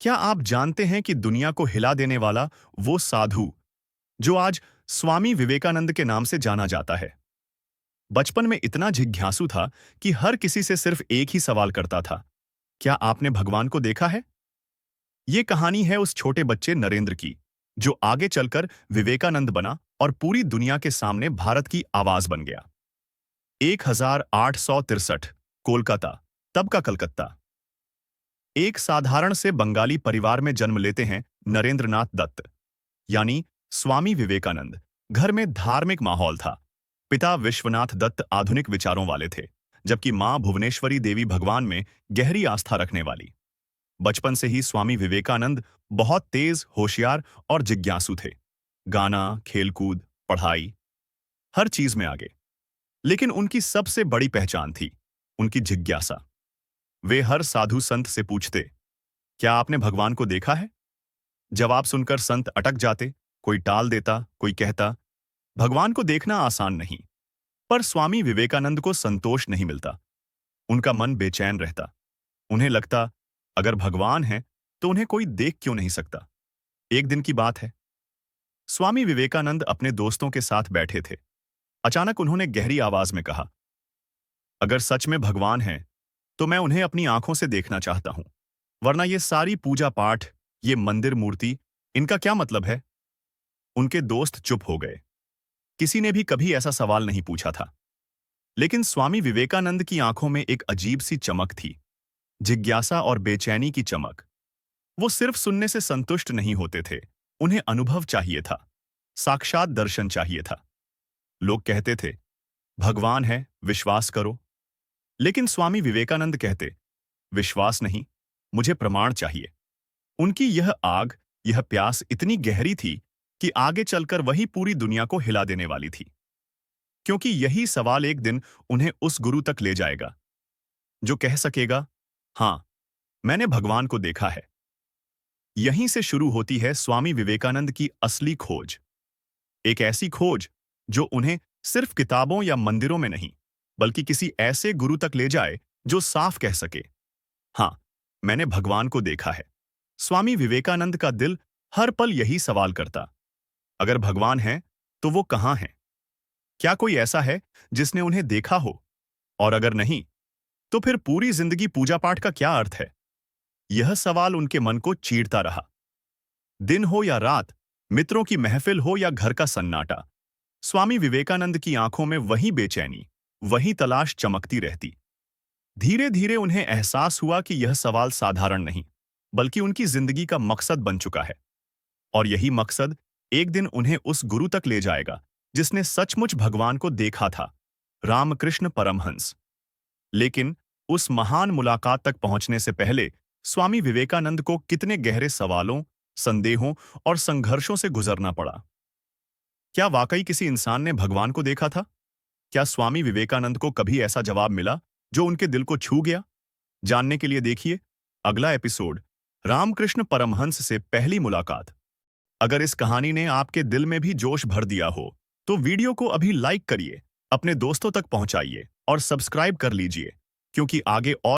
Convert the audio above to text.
क्या आप जानते हैं कि दुनिया को हिला देने वाला वो साधु जो आज स्वामी विवेकानंद के नाम से जाना जाता है, बचपन में इतना जिज्ञासु था कि हर किसी से सिर्फ एक ही सवाल करता था। क्या आपने भगवान को देखा है? ये कहानी है उस छोटे बच्चे नरेंद्र की, जो आगे चलकर विवेकानंद बना और पूरी दुनिया के सामने भारत की आवाज बन गया। 1863, कोलकाता, तब का कलकत्ता। एक साधारण से बंगाली परिवार में जन्म लेते हैं नरेंद्र नाथ दत्त, यानी स्वामी विवेकानंद। घर में धार्मिक माहौल था। पिता विश्वनाथ दत्त आधुनिक विचारों वाले थे, जबकि मां भुवनेश्वरी देवी भगवान में गहरी आस्था रखने वाली। बचपन से ही स्वामी विवेकानंद बहुत तेज, होशियार और जिज्ञासु थे। गाना, खेलकूद, पढ़ाई, हर चीज में आगे। लेकिन उनकी सबसे बड़ी पहचान थी उनकी जिज्ञासा। वे हर साधु संत से पूछते, क्या आपने भगवान को देखा है? जवाब सुनकर संत अटक जाते। कोई टाल देता, कोई कहता, भगवान को देखना आसान नहीं। पर स्वामी विवेकानंद को संतोष नहीं मिलता। उनका मन बेचैन रहता। उन्हें लगता, अगर भगवान है तो उन्हें कोई देख क्यों नहीं सकता। एक दिन की बात है, स्वामी विवेकानंद अपने दोस्तों के साथ बैठे थे। अचानक उन्होंने गहरी आवाज में कहा, अगर सच में भगवान है तो मैं उन्हें अपनी आंखों से देखना चाहता हूं, वरना ये सारी पूजा पाठ, ये मंदिर मूर्ति, इनका क्या मतलब है? उनके दोस्त चुप हो गए। किसी ने भी कभी ऐसा सवाल नहीं पूछा था। लेकिन स्वामी विवेकानंद की आंखों में एक अजीब सी चमक थी, जिज्ञासा और बेचैनी की चमक। वो सिर्फ सुनने से संतुष्ट नहीं होते थे, उन्हें अनुभव चाहिए था, साक्षात दर्शन चाहिए था। लोग कहते थे, भगवान है, विश्वास करो। लेकिन स्वामी विवेकानंद कहते, विश्वास नहीं, मुझे प्रमाण चाहिए। उनकी यह आग, यह प्यास इतनी गहरी थी कि आगे चलकर वही पूरी दुनिया को हिला देने वाली थी। क्योंकि यही सवाल एक दिन उन्हें उस गुरु तक ले जाएगा जो कह सकेगा, हां, मैंने भगवान को देखा है। यहीं से शुरू होती है स्वामी विवेकानंद की असली खोज। एक ऐसी खोज जो उन्हें सिर्फ किताबों या मंदिरों में नहीं, बल्कि किसी ऐसे गुरु तक ले जाए जो साफ कह सके, हां, मैंने भगवान को देखा है। स्वामी विवेकानंद का दिल हर पल यही सवाल करता, अगर भगवान है तो वो कहां है? क्या कोई ऐसा है जिसने उन्हें देखा हो? और अगर नहीं, तो फिर पूरी जिंदगी पूजा पाठ का क्या अर्थ है? यह सवाल उनके मन को चीरता रहा। दिन हो या रात, मित्रों की महफिल हो या घर का सन्नाटा, स्वामी विवेकानंद की आंखों में वही बेचैनी, वही तलाश चमकती रहती। धीरे धीरे उन्हें एहसास हुआ कि यह सवाल साधारण नहीं, बल्कि उनकी जिंदगी का मकसद बन चुका है। और यही मकसद एक दिन उन्हें उस गुरु तक ले जाएगा जिसने सचमुच भगवान को देखा था, रामकृष्ण परमहंस। लेकिन उस महान मुलाकात तक पहुंचने से पहले स्वामी विवेकानंद को कितने गहरे सवालों, संदेहों और संघर्षों से गुजरना पड़ा। क्या वाकई किसी इंसान ने भगवान को देखा था? क्या स्वामी विवेकानंद को कभी ऐसा जवाब मिला जो उनके दिल को छू गया? जानने के लिए देखिए अगला एपिसोड, रामकृष्ण परमहंस से पहली मुलाकात। अगर इस कहानी ने आपके दिल में भी जोश भर दिया हो, तो वीडियो को अभी लाइक करिए, अपने दोस्तों तक पहुंचाइए और सब्सक्राइब कर लीजिए, क्योंकि आगे और